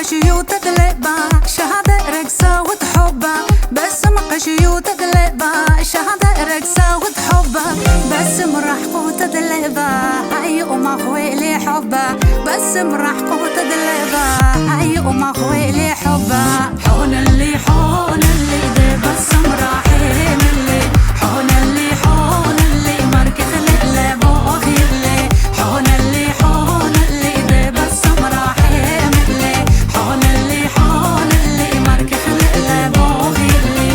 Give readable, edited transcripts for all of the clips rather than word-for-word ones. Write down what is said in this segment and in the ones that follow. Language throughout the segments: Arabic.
قشيو تقلبا شهادة رقصة وتحبا بسم قشيو تقلبا شهادة رقصة وتحبا بسم رحق وتدلبا هاي أم أخوي لي حبا بسم رحق وتدلبا هاي أم أخوي لي حبا حون اللي دي بسم راحين اللي حون اللي مركز اللي بوخي اللي حون اللي دي بسم راحين اللي حون اللي مركز اللي بوخي اللي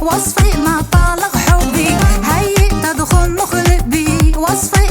وصفي ما طالق حبي هيا تدخل مخلبي وصفي